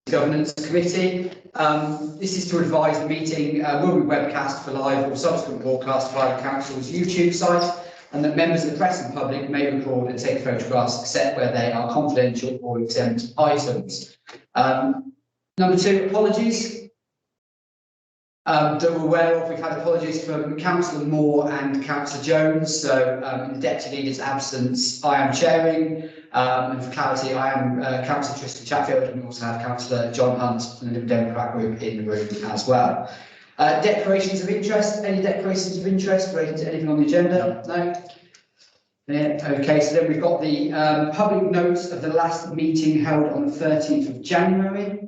Governance Committee. This is to advise the meeting will be webcast for live or subsequent broadcast via the Council's YouTube site, and that members of the press and public may record and take photographs except where they are confidential or exempt items. Number two, apologies. That we're aware of, we've had apologies from Councillor Moore and Councillor Jones. So in the Deputy Leader's absence, I am chairing. And for clarity, I am Councillor Tristan Chatfield, and we also have Councillor John Hunt from the Liberal Democrat group in the room as well. Declarations of interest. Any declarations of interest relating to anything on the agenda? No? Yeah, okay, so then we've got the public notes of the last meeting held on the 13th of January.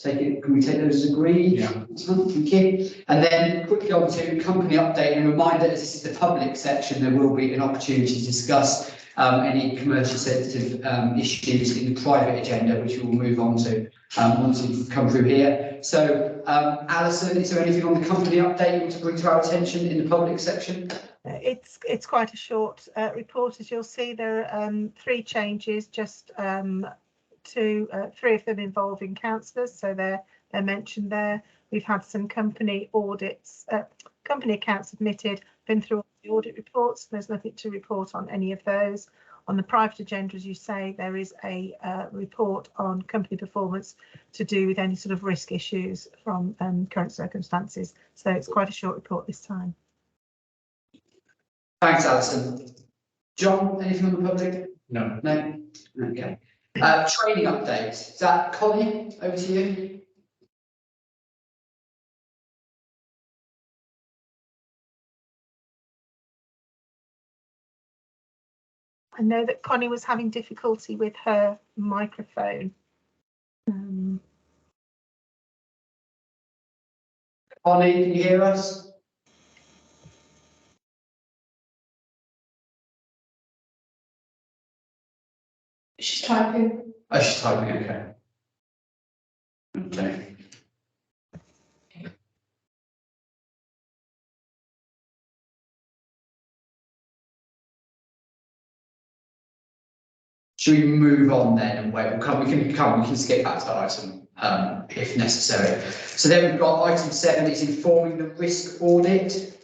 Can we take those as agreed? Yeah. Thank you. And then quickly on to company update, and a reminder, as this is the public section, there will be an opportunity to discuss any commercially sensitive issues in the private agenda, which we will move on to once we've come through here. So, Alison, is there anything on the company update you want to bring to our attention in the public section? It's quite a short report. As you'll see, there are 3 changes, just 3 of them involving councillors, so they're mentioned there. We've had some company audits, company accounts submitted, been through all the audit reports. There's nothing to report on any of those. On the private agenda, as you say, there is a report on company performance to do with any sort of risk issues from current circumstances. So it's quite a short report this time. Thanks, Alison. John, anything on the public? No. No? Okay. Training update. Is that Connie? Over to you. I know that Connie was having difficulty with her microphone. Connie, can you hear us? She's typing. Oh, she's typing, okay. Okay. Should we move on then and wait? We can skip back to that item if necessary. So then we've got item 7, it's informing the risk audit.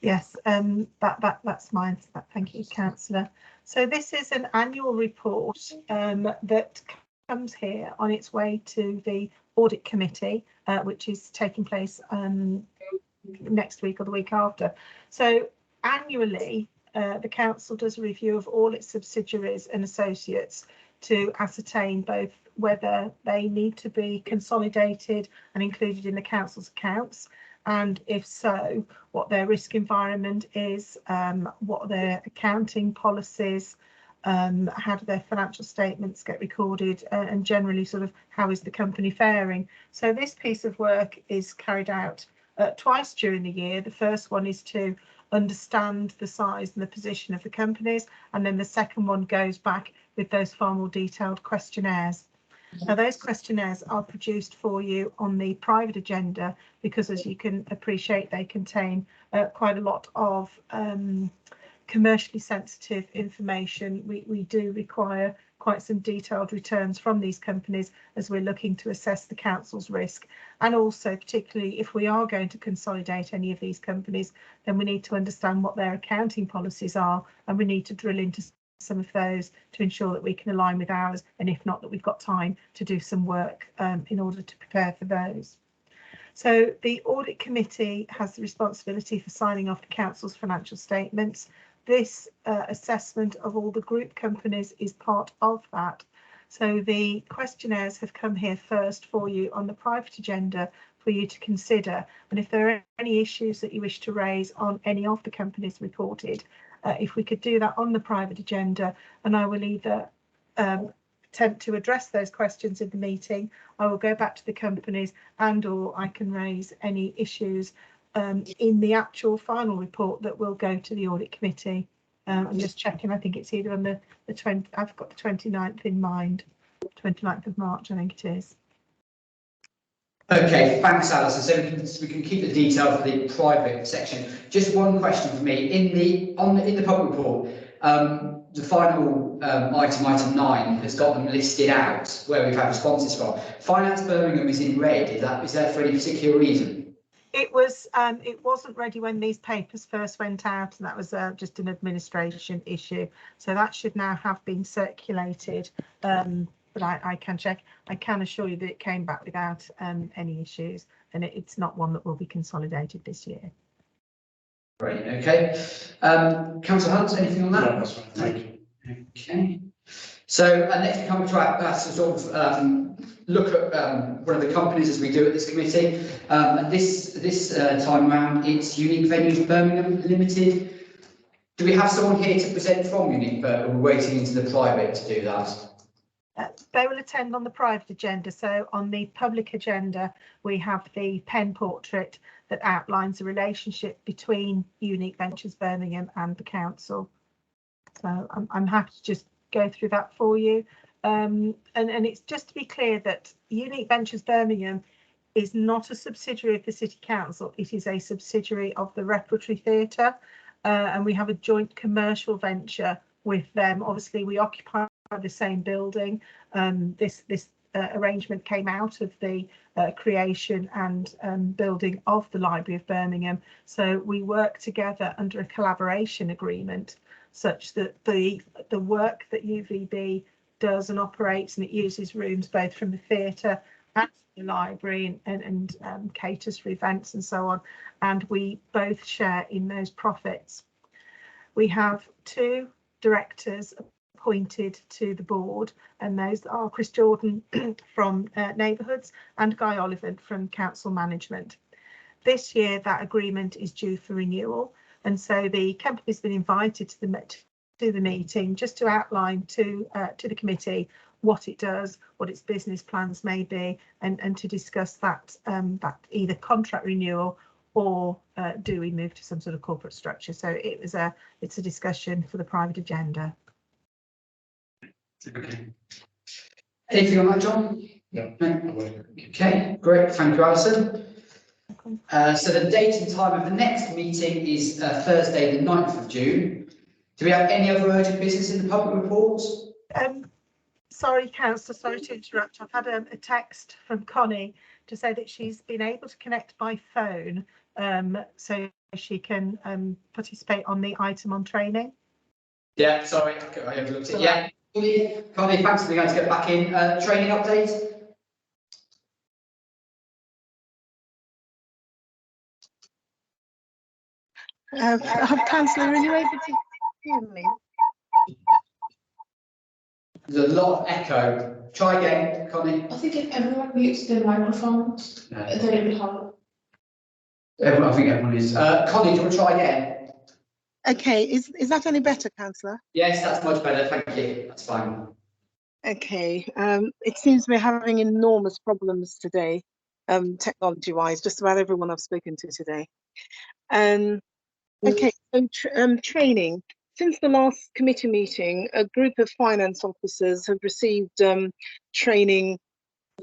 Yes, that's mine. Thank you, Councillor. So this is an annual report that comes here on its way to the Audit Committee, which is taking place next week or the week after. So annually, the Council does a review of all its subsidiaries and associates to ascertain both whether they need to be consolidated and included in the Council's accounts, and if so, what their risk environment is, what their accounting policies, how do their financial statements get recorded, and generally sort of how is the company faring. So this piece of work is carried out twice during the year. The first one is to understand the size and the position of the companies, and then the second one goes back with those far more detailed questionnaires. Now those questionnaires are produced for you on the private agenda because, as you can appreciate, they contain quite a lot of commercially sensitive information. We do require quite some detailed returns from these companies as we're looking to assess the Council's risk, and also particularly if we are going to consolidate any of these companies, then we need to understand what their accounting policies are, and we need to drill into some of those to ensure that we can align with ours, and if not, that we've got time to do some work in order to prepare for those. So the Audit Committee has the responsibility for signing off the Council's financial statements. This assessment of all the group companies is part of that. So the questionnaires have come here first for you on the private agenda for you to consider, and if there are any issues that you wish to raise on any of the companies reported, if we could do that on the private agenda, and I will either attempt to address those questions in the meeting, I will go back to the companies, and or I can raise any issues in the actual final report that will go to the Audit Committee. I'm just checking, I think it's either on the 20, I've got the 29th in mind, 29th of March, I think it is. Okay, thanks, Alison. So we can keep the detail for the private section. Just one question for me: in the public report, The final item 9, has got them listed out where we've had responses from. Finance Birmingham is in red. Is there for any particular reason? It wasn't ready when these papers first went out, and that was just an administration issue. So that should now have been circulated. But I can check. I can assure you that it came back without any issues, and it's not one that will be consolidated this year. Great, okay. Councillor Hunt, anything on that? No, that's fine, thank you. Okay. So next we come to our sort of look at one of the companies as we do at this committee. And this time around, it's Unique Venues Birmingham Limited. Do we have someone here to present from Unique Birmingham? We're waiting into the private to do that. They will attend on the private agenda. So on the public agenda, we have the pen portrait that outlines the relationship between Unique Ventures Birmingham and the council. So I'm happy to just go through that for you. And it's just to be clear that Unique Ventures Birmingham is not a subsidiary of the City Council. It is a subsidiary of the Repertory Theatre, and we have a joint commercial venture with them. Obviously, we occupy the same building. This arrangement came out of the creation and building of the Library of Birmingham. So we work together under a collaboration agreement such that the work that UVB does and operates, and it uses rooms both from the theatre and the library and caters for events and so on, and we both share in those profits. We have 2 directors appointed to the board, and those are Chris Jordan from Neighbourhoods and Guy Oliphant from Council Management. This year that agreement is due for renewal, and so the company's been invited to the meeting just to outline to the committee what it does, what its business plans may be, and to discuss that either contract renewal or do we move to some sort of corporate structure. So it's a discussion for the private agenda. Okay. Anything on that, John? No. Okay, great. Thank you, Alison. So the date and time of the next meeting is Thursday, the 9th of June. Do we have any other urgent business in the public reports? Sorry, Councillor, sorry to interrupt. I've had a text from Connie to say that she's been able to connect by phone so she can participate on the item on training. Yeah, sorry, I overlooked it. Yeah, Connie, thanks for being able to get back in. Training update? Councillor, are you able to hear me? There's a lot of echo. Try again, Connie. I think if everyone mutes their microphones, then it will help. I think everyone is. Connie, do you want to try again? Okay, is that any better, Councillor? Yes, that's much better. Thank you. That's fine. Okay, it seems we're having enormous problems today, technology-wise, just about everyone I've spoken to today. Okay, so training. Since the last committee meeting, a group of finance officers have received training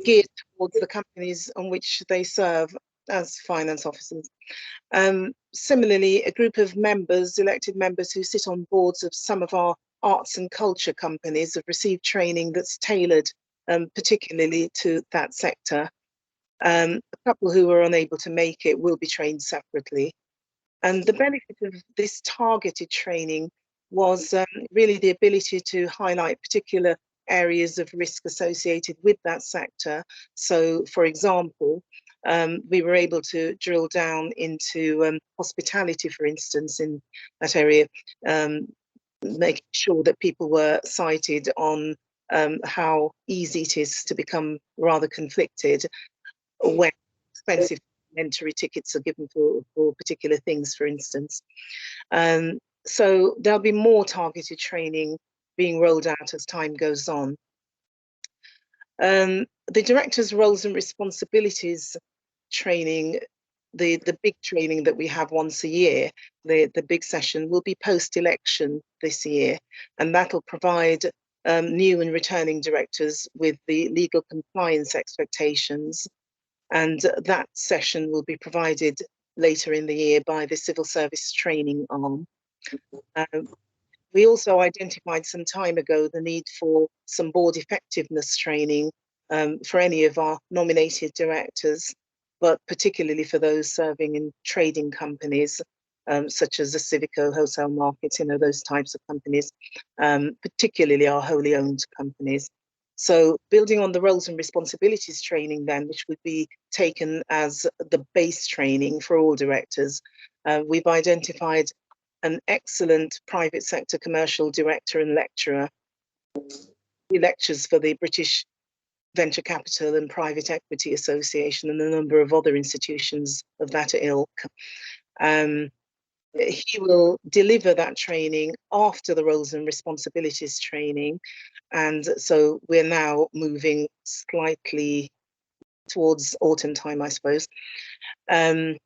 geared towards the companies on which they serve as finance officers. Similarly, a group of members, elected members who sit on boards of some of our arts and culture companies have received training that's tailored particularly to that sector. A couple who were unable to make it will be trained separately. And the benefit of this targeted training was really the ability to highlight particular areas of risk associated with that sector. So, for example, we were able to drill down into hospitality, for instance, in that area, making sure that people were cited on how easy it is to become rather conflicted when expensive entry tickets are given for particular things, for instance. So there'll be more targeted training being rolled out as time goes on. The director's roles and responsibilities training, the big training that we have once a year, the big session will be post-election this year, and that'll provide new and returning directors with the legal compliance expectations, and that session will be provided later in the year by the civil service training arm. We also identified some time ago the need for some board effectiveness training for any of our nominated directors, but particularly for those serving in trading companies, such as the Civico wholesale markets, those types of companies, particularly our wholly owned companies. So building on the roles and responsibilities training then, which would be taken as the base training for all directors, we've identified an excellent private sector commercial director and lecturer. He lectures for the British Venture Capital and Private Equity Association and a number of other institutions of that ilk. He will deliver that training after the roles and responsibilities training. And so we're now moving slightly towards autumn time, I suppose. And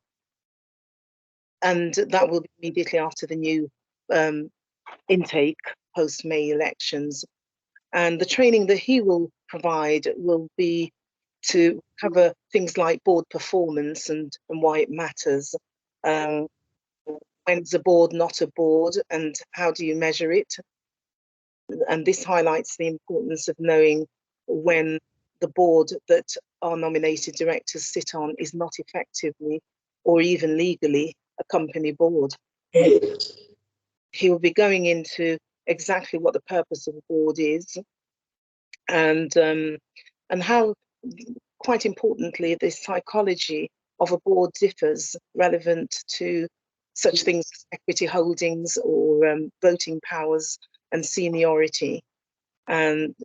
that will be immediately after the new intake post-May elections. And the training that he will provide will be to cover things like board performance and why it matters. When's a board not a board and how do you measure it? And this highlights the importance of knowing when the board that our nominated directors sit on is not effectively or even legally a company board. He will be going into exactly what the purpose of a board is and how, quite importantly, the psychology of a board differs relevant to such things as equity holdings or voting powers and seniority. And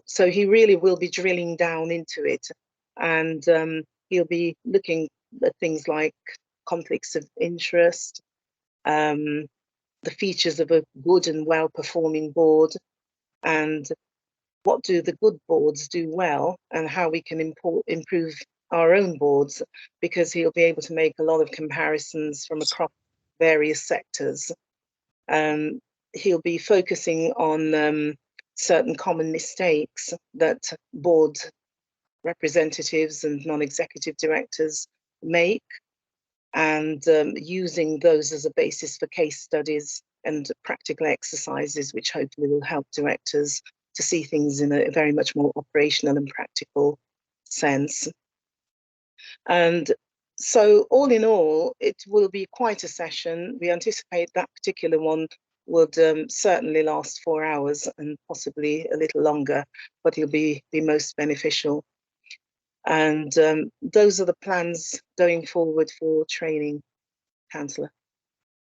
so he really will be drilling down into it, and he'll be looking at things like conflicts of interest, the features of a good and well-performing board, and what do the good boards do well, and how we can improve our own boards, because he'll be able to make a lot of comparisons from across various sectors. He'll be focusing on certain common mistakes that board representatives and non-executive directors make, and using those as a basis for case studies and practical exercises, which hopefully will help directors to see things in a very much more operational and practical sense. And so all in all, it will be quite a session. We anticipate that particular one would certainly last 4 hours and possibly a little longer, but it'll be most beneficial. And those are the plans going forward for training, Councillor.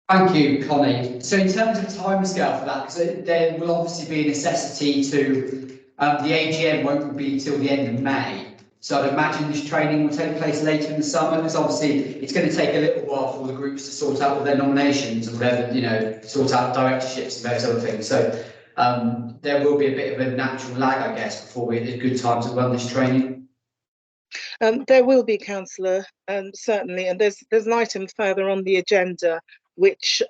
Thank you, Connie. So in terms of timescale for that, because there will obviously be a necessity to, the AGM won't be till the end of May. So I'd imagine this training will take place later in the summer, because obviously it's going to take a little while for all the groups to sort out all their nominations and whatever, sort out directorships and those other things. So there will be a bit of a natural lag, I guess, before we have a good time to run this training. There will be, Councillor, certainly, and there's an item further on the agenda which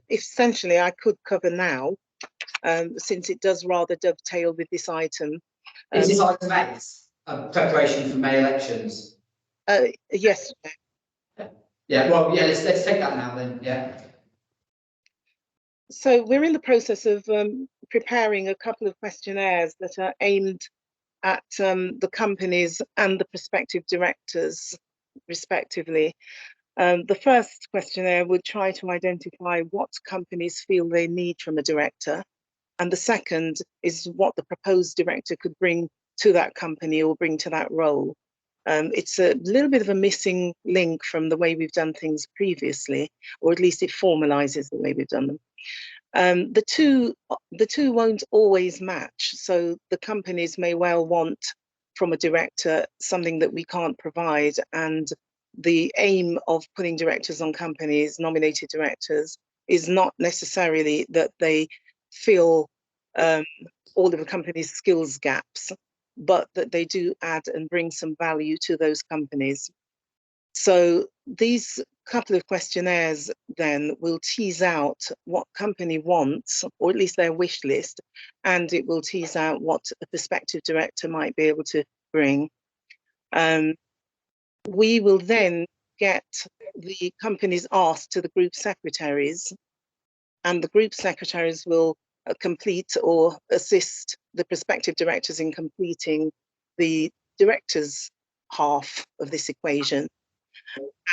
essentially I could cover now, since it does rather dovetail with this item. Is this item 8, preparation for May elections? Yes. Yeah, well, yeah, let's take that now then, yeah. So we're in the process of preparing a couple of questionnaires that are aimed at the companies and the prospective directors, respectively. The first questionnaire would try to identify what companies feel they need from a director, and the second is what the proposed director could bring to that company or bring to that role. It's a little bit of a missing link from the way we've done things previously, or at least it formalises the way we've done them. The two won't always match, so the companies may well want from a director something that we can't provide, and the aim of putting directors on companies, nominated directors, is not necessarily that they fill all of the company's skills gaps, but that they do add and bring some value to those companies. So these couple of questionnaires then will tease out what company wants, or at least their wish list, and it will tease out what a prospective director might be able to bring. We will then get the companies asked to the group secretaries, and the group secretaries will complete or assist the prospective directors in completing the directors' half of this equation.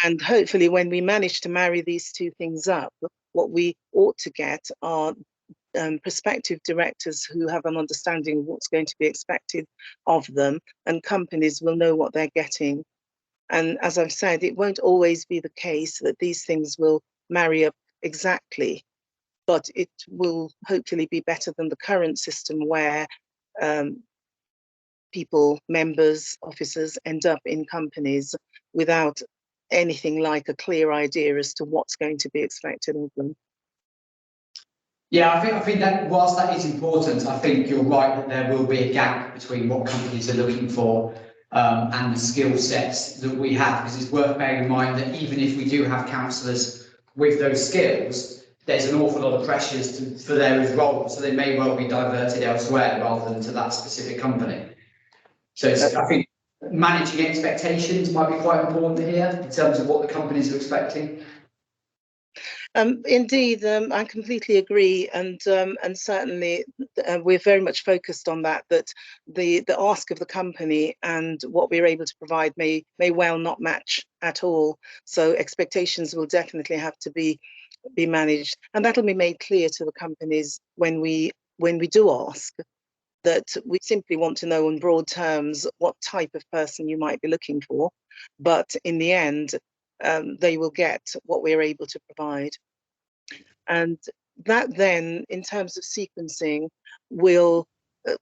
And hopefully when we manage to marry these two things up, what we ought to get are prospective directors who have an understanding of what's going to be expected of them, and companies will know what they're getting. And as I've said, it won't always be the case that these things will marry up exactly, but it will hopefully be better than the current system where people, members, officers end up in companies without anything like a clear idea as to what's going to be expected of them. Yeah, I think that whilst that is important, I think you're right that there will be a gap between what companies are looking for and the skill sets that we have, because it's worth bearing in mind that even if we do have counsellors with those skills, there's an awful lot of pressures for their roles, so they may well be diverted elsewhere rather than to that specific company. So I think managing expectations might be quite important here in terms of what the companies are expecting. Indeed, I completely agree, and certainly we're very much focused on that. That the ask of the company and what we're able to provide may well not match at all. So expectations will definitely have to be managed, and that'll be made clear to the companies when we do ask. That we simply want to know in broad terms what type of person you might be looking for, but in the end, they will get what we're able to provide. And that then, in terms of sequencing, will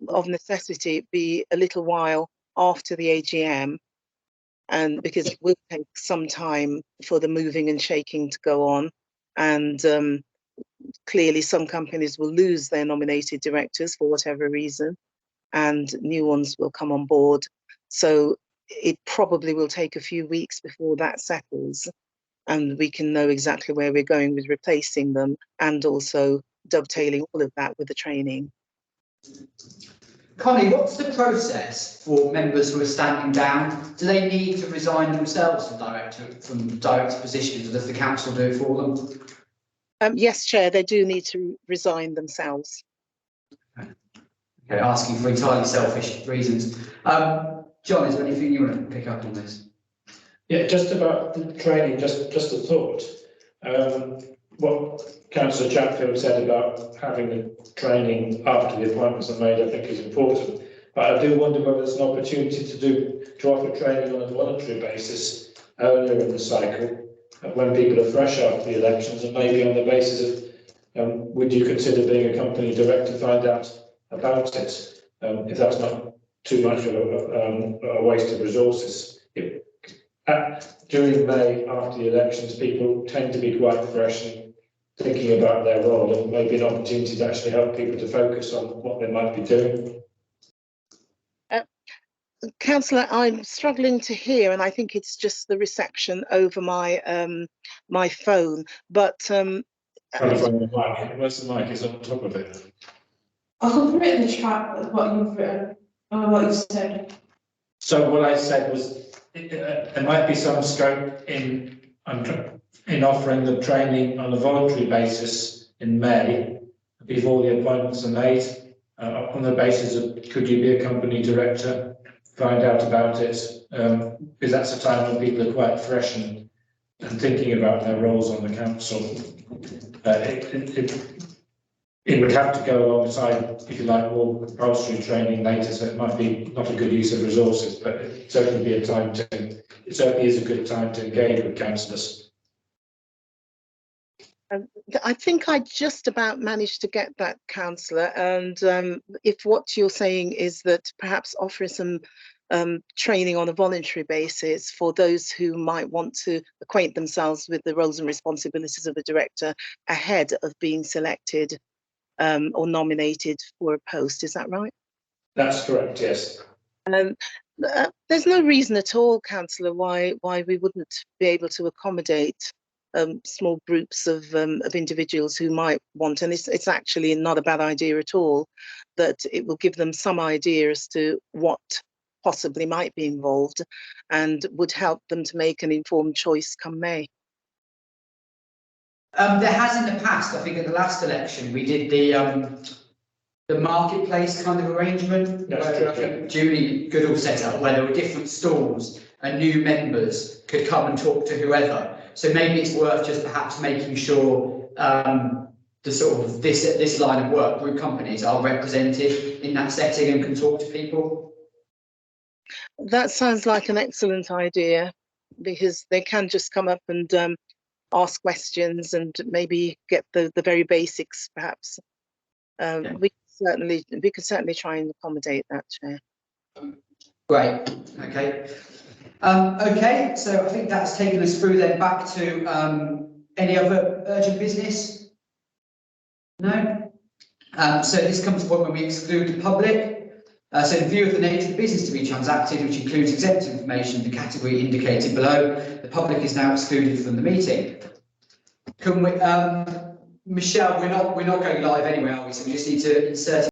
of necessity be a little while after the AGM, and because it will take some time for the moving and shaking to go on, and clearly some companies will lose their nominated directors for whatever reason, and new ones will come on board. So it probably will take a few weeks before that settles, and we can know exactly where we're going with replacing them, and also dovetailing all of that with the training. Connie, what's the process for members who are standing down? Do they need to resign themselves from director positions, or does the council do it for them? Yes, Chair, they do need to resign themselves. Okay, asking for entirely selfish reasons. John, is there anything you want to pick up on this? Yeah, just about the training, just a thought. What Councillor Chatfield said about having the training after the appointments are made, I think is important. But I do wonder whether there's an opportunity to offer training on a voluntary basis earlier in the cycle, when people are fresh after the elections, and maybe on the basis of would you consider being a company director, find out about it, if that's not too much of a waste of resources. During May, after the elections, people tend to be quite fresh and thinking about their role, and maybe an opportunity to actually help people to focus on what they might be doing. Councillor, I'm struggling to hear, and I think it's just the reception over my my phone. But Trying to find the mic. Where's the mic? Is on top of it. I can put it in the chat what you've written, what you said. So what I said was there might be some scope in offering the training on a voluntary basis in May before the appointments are made, on the basis of could you be a company director, find out about it, because that's a time when people are quite fresh and thinking about their roles on the council. It would have to go alongside, if you like, more compulsory training later, so it might be not a good use of resources, but it certainly be a time to, it certainly is a good time to engage with councillors. I think I just about managed to get that, councillor. And if what you're saying is that perhaps offer some training on a voluntary basis for those who might want to acquaint themselves with the roles and responsibilities of a director ahead of being selected or nominated for a post, is that right? That's correct, yes. There's no reason at all, councillor, why we wouldn't be able to accommodate small groups of individuals who might want, and it's actually not a bad idea at all, that it will give them some idea as to what possibly might be involved and would help them to make an informed choice come May. There has in the past, I think at the last election, we did the marketplace kind of arrangement. That's Where true, I think Julie Goodall set up, where there were different stalls and new members could come and talk to whoever. So maybe it's worth just perhaps making sure the sort of this line of work, group companies are represented in that setting and can talk to people. That sounds like an excellent idea, because they can just come up and ask questions and maybe get the very basics, perhaps. Yeah. We could certainly try and accommodate that, Chair. Great. Okay. Okay. So I think that's taken us through then back to any other urgent business. No. So this comes to the point when we exclude the public. So in view of the nature of the business to be transacted, which includes exempt information, the category indicated below, the public is now excluded from the meeting. Can we, Michelle, we're not going live anyway, are we? So we just need to insert